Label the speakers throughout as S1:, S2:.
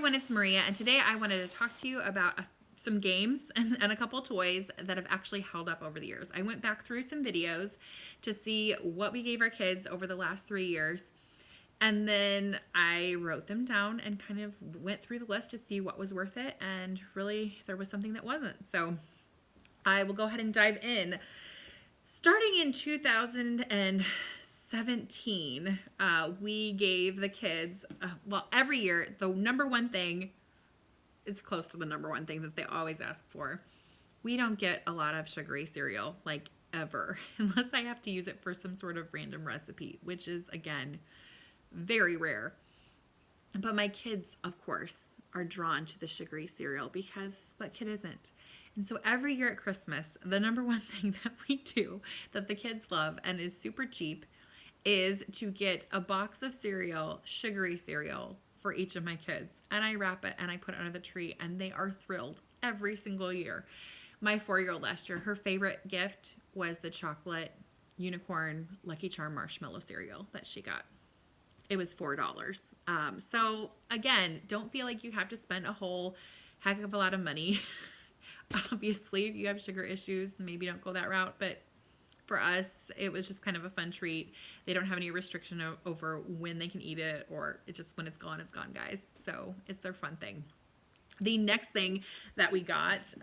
S1: everyone, it's Maria, and today I wanted to talk to you about some games and a couple toys that have actually held up over the years. I went back through some videos to see what we gave our kids over the last 3 years, and then I wrote them down and kind of went through the list to see what was worth it, and really there was something that wasn't. So I will go ahead and dive in. Starting in 2017, we gave the kids, well, every year, the number one thing, it's close to the number one thing that they always ask for. We don't get a lot of sugary cereal, like ever, unless I have to use it for some sort of random recipe, which is, again, very rare. But my kids, of course, are drawn to the sugary cereal because what kid isn't? And so every year at Christmas, the number one thing that we do that the kids love and is super cheap is to get a box of cereal, sugary cereal, for each of my kids. And I wrap it and I put it under the tree, and they are thrilled every single year. My 4-year-old last year, her favorite gift was the chocolate unicorn Lucky Charm marshmallow cereal that she got. It was $4. So again, don't feel like you have to spend a whole heck of a lot of money. Obviously, if you have sugar issues, maybe don't go that route. But for us, it was just kind of a fun treat. They don't have any restriction over when they can eat it, or it just, when it's gone, guys. So it's their fun thing. The next thing that we got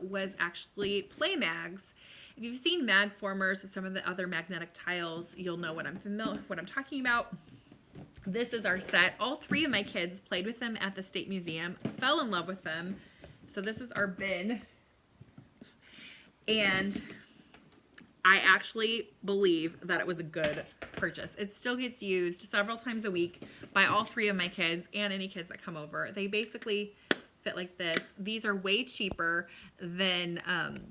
S1: was actually play mags. If you've seen mag formers or some of the other magnetic tiles, you'll know what I'm talking about. This is our set. All 3 of my kids played with them at the State Museum, fell in love with them. So this is our bin. And I actually believe that it was a good purchase. It still gets used several times a week by all 3 of my kids and any kids that come over. They basically fit like this. These are way cheaper than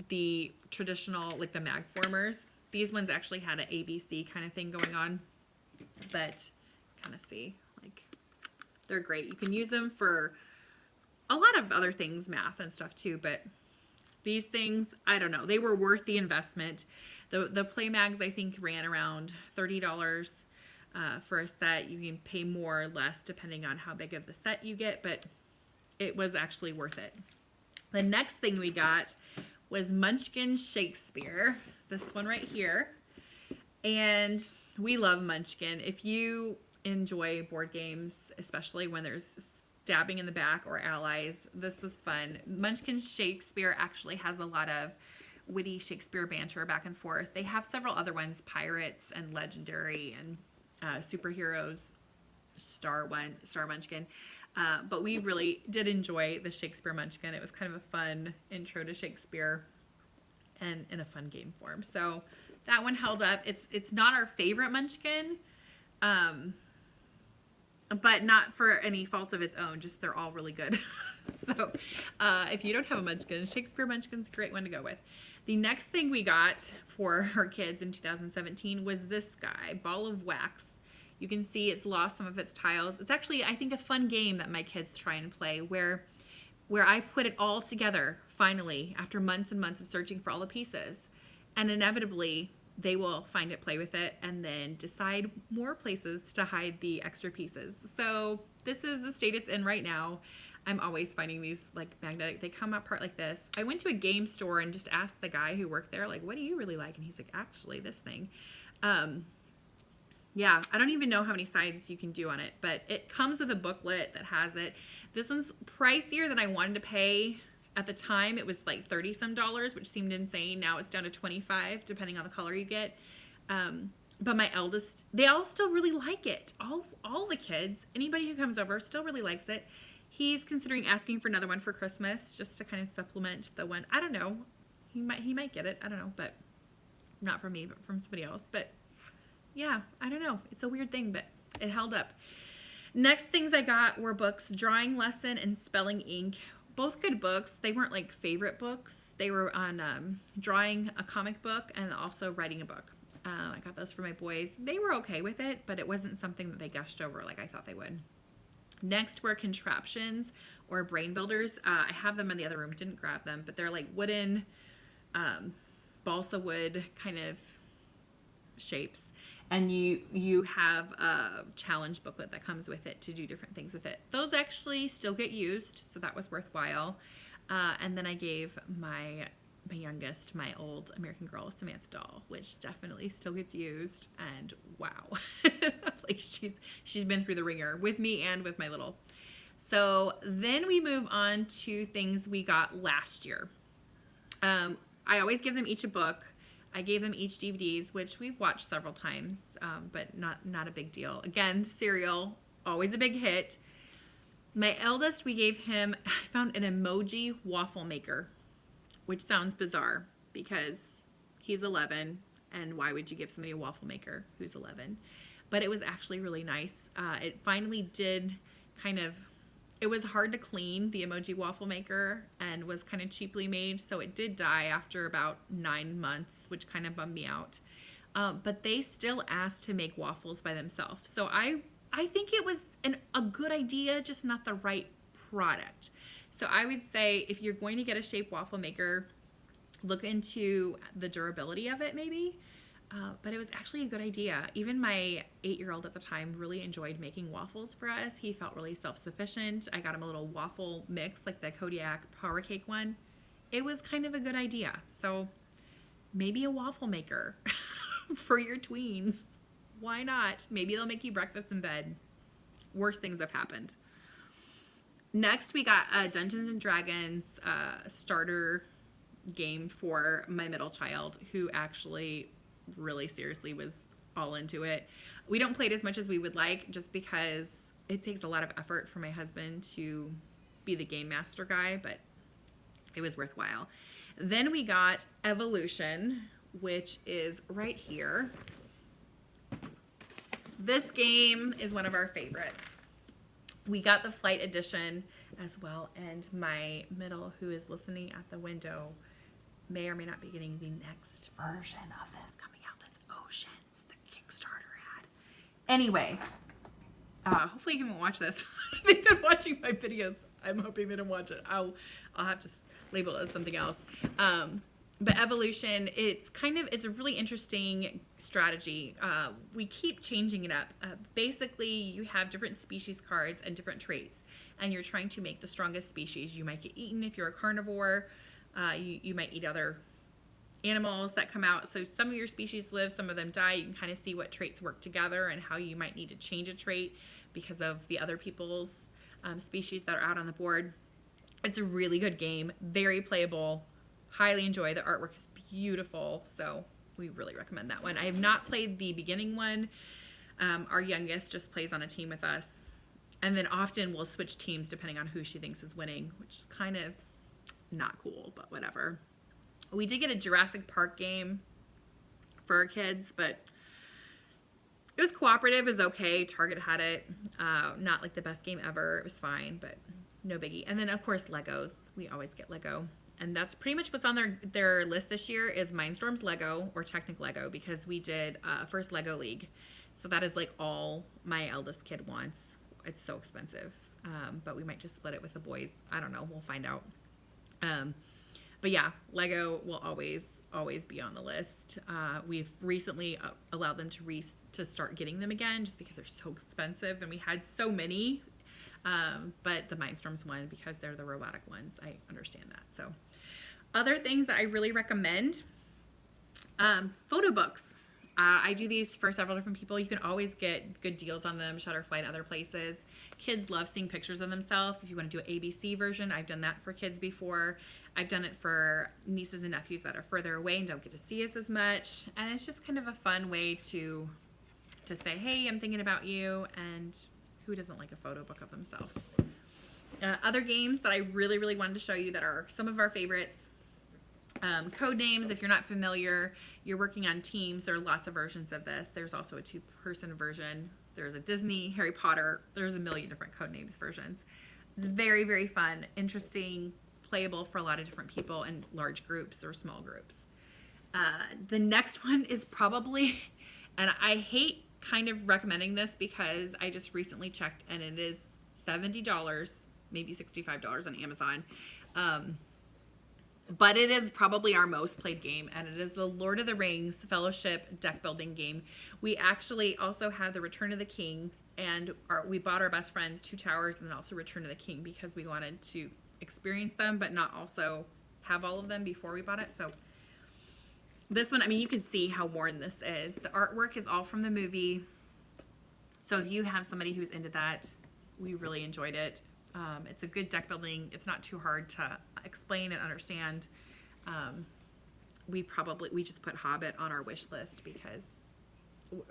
S1: the traditional, like the mag formers. These ones actually had an ABC kind of thing going on, but kind of see, like, they're great. You can use them for a lot of other things, math and stuff too, but these things, I don't know, they were worth the investment. The play mags, I think, ran around $30 for a set. You can pay more or less depending on how big of the set you get, but it was actually worth it. The next thing we got was Munchkin Shakespeare, this one right here. And we love Munchkin. If you enjoy board games, especially when there's stabbing in the back or allies, this was fun. Munchkin Shakespeare actually has a lot of witty Shakespeare banter back and forth. They have several other ones, pirates and legendary and superheroes, Star Munchkin. But we really did enjoy the Shakespeare Munchkin. It was kind of a fun intro to Shakespeare and in a fun game form. So that one held up. It's not our favorite Munchkin, but not for any fault of its own, just they're all really good. So if you don't have a Munchkin, Shakespeare Munchkin's a great one to go with. The next thing we got for our kids in 2017 was this guy, Ball of Wax. You can see it's lost some of its tiles. It's actually, I think, a fun game that my kids try and play where I put it all together, finally, after months and months of searching for all the pieces. And inevitably, they will find it, play with it, and then decide more places to hide the extra pieces. So this is the state it's in right now. I'm always finding these, like, magnetic, they come apart like this. I went to a game store and just asked the guy who worked there, like, what do you really like? And he's like, actually, this thing. Yeah, I don't even know how many sides you can do on it, but it comes with a booklet that has it. This one's pricier than I wanted to pay. At the time, it was like $30 some, which seemed insane. Now it's down to $25, depending on the color you get. But my eldest, they all still really like it. All the kids, anybody who comes over still really likes it. He's considering asking for another one for Christmas, just to kind of supplement the one. I don't know. He might get it. I don't know, but not from me, but from somebody else. But yeah, I don't know. It's a weird thing, but it held up. Next things I got were books, Drawing Lesson and Spelling Ink. Both good books. They weren't like favorite books. They were on drawing a comic book and also writing a book. I got those for my boys. They were okay with it, but it wasn't something that they gushed over like I thought they would. Next were contraptions or brain builders. I have them in the other room. Didn't grab them, but they're like wooden, balsa wood kind of shapes. And you have a challenge booklet that comes with it to do different things with it. Those actually still get used, so that was worthwhile. And then I gave my youngest my old American Girl Samantha doll, which definitely still gets used. And wow, like she's been through the ringer with me and with my little. So then we move on to things we got last year. I always give them each a book. I gave them each DVDs, which we've watched several times, but not a big deal. Again, cereal, always a big hit. My eldest, we gave him, I found an emoji waffle maker, which sounds bizarre because he's 11, and why would you give somebody a waffle maker who's 11? But it was actually really nice. It finally did it was hard to clean, the emoji waffle maker, and was kind of cheaply made, so it did die after about 9 months, which kind of bummed me out. But they still asked to make waffles by themselves. So I think it was a good idea, just not the right product. So I would say if you're going to get a shape waffle maker, look into the durability of it maybe. But it was actually a good idea. Even my 8-year-old at the time really enjoyed making waffles for us. He felt really self-sufficient. I got him a little waffle mix, like the Kodiak Power Cake one. It was kind of a good idea. So maybe a waffle maker for your tweens. Why not? Maybe they'll make you breakfast in bed. Worse things have happened. Next, we got Dungeons and Dragons starter game for my middle child, who actually really seriously was all into it. We don't play it as much as we would like, just because it takes a lot of effort for my husband to be the game master guy, but it was worthwhile. Then we got Evolution, which is right here. This game is one of our favorites. We got the flight edition as well, and my middle, who is listening at the window, may or may not be getting the next version of this coming out. That's Oceans, the Kickstarter ad. Anyway, hopefully you can watch this. They've been watching my videos. I'm hoping they don't watch it. I'll have to label it as something else. But Evolution, it's a really interesting strategy. We keep changing it up. Basically, you have different species cards and different traits, and you're trying to make the strongest species. You might get eaten if you're a carnivore. You might eat other animals that come out. So some of your species live, some of them die. You can kind of see what traits work together and how you might need to change a trait because of the other people's species that are out on the board. It's a really good game, very playable. Highly enjoy. The artwork is beautiful, so we really recommend that one. I have not played the beginning one. Our youngest just plays on a team with us, and then often we'll switch teams depending on who she thinks is winning, which is kind of not cool, but whatever. We did get a Jurassic Park game for our kids, but it was cooperative. It was okay. Target had it. Not like the best game ever. It was fine, but no biggie. And then, of course, Legos. We always get Lego. And that's pretty much what's on their list this year is Mindstorm's Lego or Technic Lego, because we did first Lego League. So that is like all my eldest kid wants. It's so expensive. But we might just split it with the boys. I don't know. We'll find out. But yeah, Lego will always be on the list. We've recently allowed them to start getting them again just because they're so expensive. And we had so many. But the Mindstorms one, because they're the robotic ones, I understand that. So other things that I really recommend, photo books. I do these for several different people. You can always get good deals on them, Shutterfly and other places. Kids love seeing pictures of themselves. If you want to do an ABC version, I've done that for kids before. I've done it for nieces and nephews that are further away and don't get to see us as much. And it's just kind of a fun way to say, hey, I'm thinking about you, and who doesn't like a photo book of themselves? Other games that I really, really wanted to show you that are some of our favorites. Codenames, if you're not familiar, you're working on teams. There are lots of versions of this. There's also a 2-person version. There's a Disney, Harry Potter. There's a million different Codenames versions. It's very, very fun, interesting, playable for a lot of different people in large groups or small groups. The next one is probably, and I hate kind of recommending this because I just recently checked and it is $70, maybe $65 on Amazon. but it is probably our most played game, and it is the Lord of the Rings Fellowship deck building game. We actually also have the Return of the King, and we bought our best friends 2 towers and then also Return of the King because we wanted to experience them but not also have all of them before we bought it. So this one, I mean, you can see how worn this is. The artwork is all from the movie. So if you have somebody who's into that, we really enjoyed it. It's a good deck building. It's not too hard to explain and understand. We just put Hobbit on our wish list because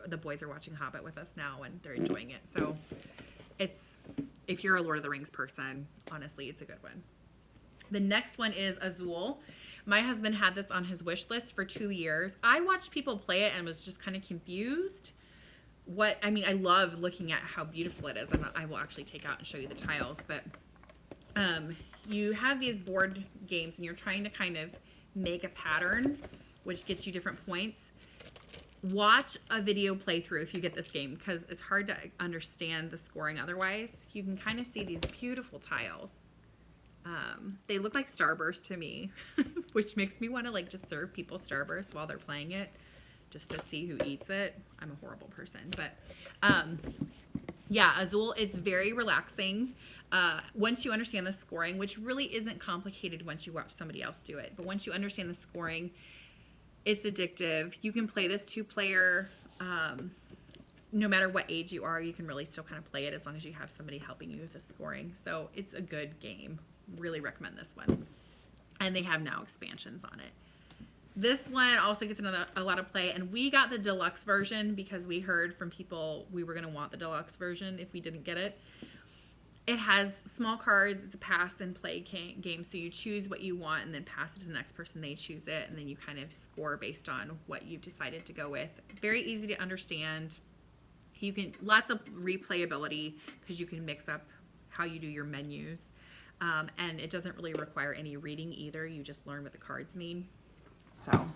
S1: the boys are watching Hobbit with us now and they're enjoying it. So if you're a Lord of the Rings person, honestly, it's a good one. The next one is Azul. My husband had this on his wish list for 2 years. I watched people play it and was just kind of confused. I love looking at how beautiful it is. I will actually take out and show you the tiles, but you have these board games and you're trying to kind of make a pattern, which gets you different points. Watch a video playthrough if you get this game, because it's hard to understand the scoring otherwise. You can kind of see these beautiful tiles. They look like Starburst to me, which makes me want to just serve people Starburst while they're playing it, just to see who eats it. I'm a horrible person, but yeah, Azul, it's very relaxing. Once you understand the scoring, which really isn't complicated once you watch somebody else do it, but once you understand the scoring, it's addictive. You can play this 2-player, no matter what age you are, you can really still kind of play it as long as you have somebody helping you with the scoring. So it's a good game. Really recommend this one. And they have now expansions on it. This one also gets a lot of play, and we got the deluxe version because we heard from people we were going to want the deluxe version if we didn't get it. It has small cards. It's a pass and play game, so you choose what you want and then pass it to the next person. They choose it, and then you kind of score based on what you've decided to go with. Very easy to understand. You can lots of replayability because you can mix up how you do your menus, and it doesn't really require any reading either. You just learn what the cards mean. So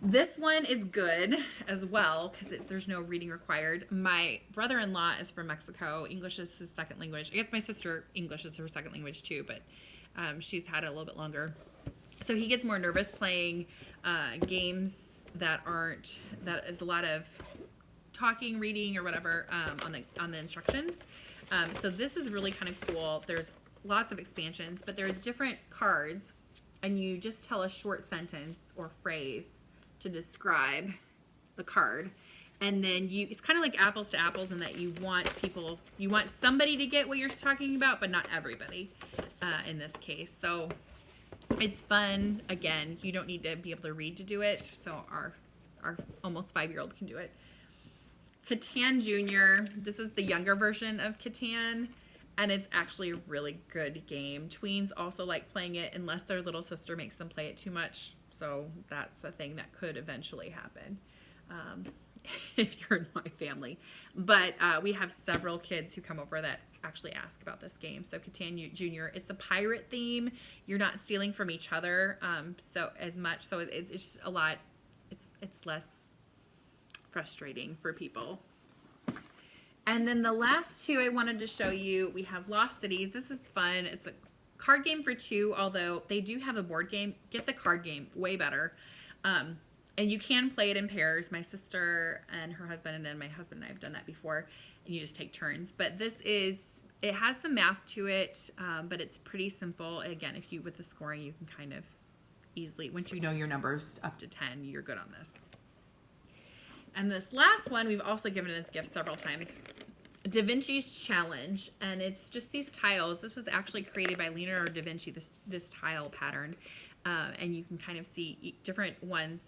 S1: this one is good as well because there's no reading required. My brother-in-law is from Mexico. English is his second language. I guess my sister, English is her second language too, but she's had it a little bit longer. So he gets more nervous playing games that is a lot of talking, reading, or whatever on the instructions. So this is really kind of cool. There's lots of expansions, but there's different cards, and you just tell a short sentence or phrase to describe the card, and then it's kind of like apples to apples in that you want somebody to get what you're talking about, but not everybody in this case. So it's fun. Again, you don't need to be able to read to do it, so our almost 5-year-old can do it. Catan Junior. This is the younger version of Catan, and it's actually a really good game. Tweens also like playing it unless their little sister makes them play it too much. So that's a thing that could eventually happen if you're in my family. But we have several kids who come over that actually ask about this game. So Catan Junior, it's a pirate theme. You're not stealing from each other so as much. So it's just a lot. It's less frustrating for people. And then the last 2 I wanted to show you, we have Lost Cities. This is fun. It's a card game for 2, although they do have a board game. Get the card game, way better. And you can play it in pairs. My sister and her husband, and then my husband and I have done that before, and you just take turns. But it has some math to it, but it's pretty simple. Again, with the scoring, you can kind of easily, once you know your numbers up to 10, you're good on this. And this last one, we've also given as gifts several times. Da Vinci's Challenge, and it's just these tiles. This was actually created by Leonardo da Vinci, this tile pattern, and you can kind of see different ones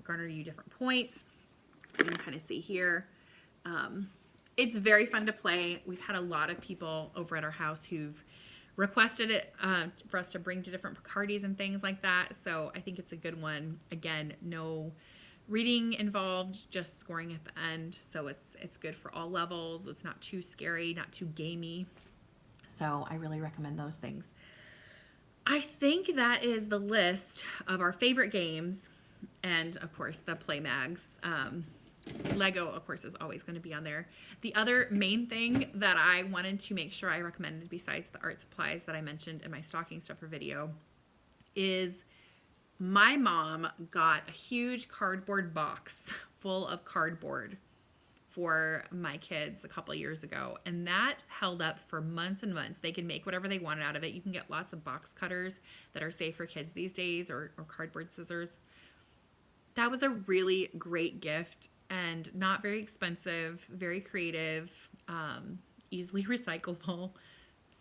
S1: garner you different points. You can kind of see here. It's very fun to play. We've had a lot of people over at our house who've requested it for us to bring to different parties and things like that, so I think it's a good one. Again, no reading involved, just scoring at the end, so it's good for all levels. It's not too scary, not too gamey, so I really recommend those things. I think that is the list of our favorite games, and of course the play mags. Lego, of course, is always going to be on there. The other main thing that I wanted to make sure I recommended, besides the art supplies that I mentioned in my stocking stuffer video, is my mom got a huge cardboard box full of cardboard for my kids a couple years ago, and that held up for months and months. They could make whatever they wanted out of it. You can get lots of box cutters that are safe for kids these days, or cardboard scissors. That was a really great gift and not very expensive, very creative, easily recyclable.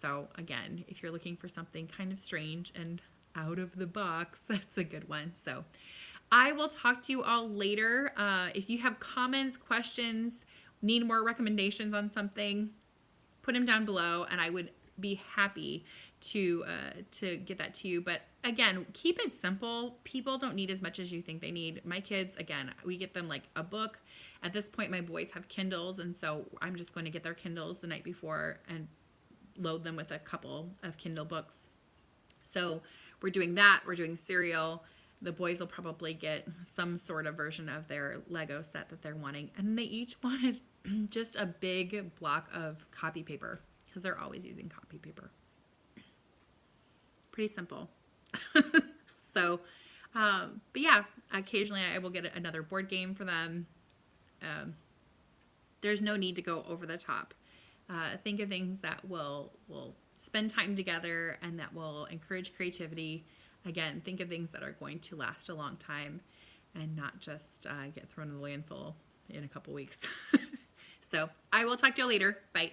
S1: So again, if you're looking for something kind of strange and out of the box, that's a good one. So I will talk to you all later. If you have comments, questions, need more recommendations on something, put them down below, and I would be happy to get that to you. But again, keep it simple. People don't need as much as you think they need. My kids, again, we get them like a book. At this point, my boys have Kindles, and so I'm just going to get their Kindles the night before and load them with a couple of Kindle books. So we're doing that. We're doing cereal. The boys will probably get some sort of version of their Lego set that they're wanting. And they each wanted just a big block of copy paper because they're always using copy paper. Pretty simple. So, but yeah, occasionally I will get another board game for them. There's no need to go over the top. Think of things that will spend time together and that will encourage creativity. Again, think of things that are going to last a long time and not just get thrown in the landfill in a couple weeks. So I will talk to you later. Bye.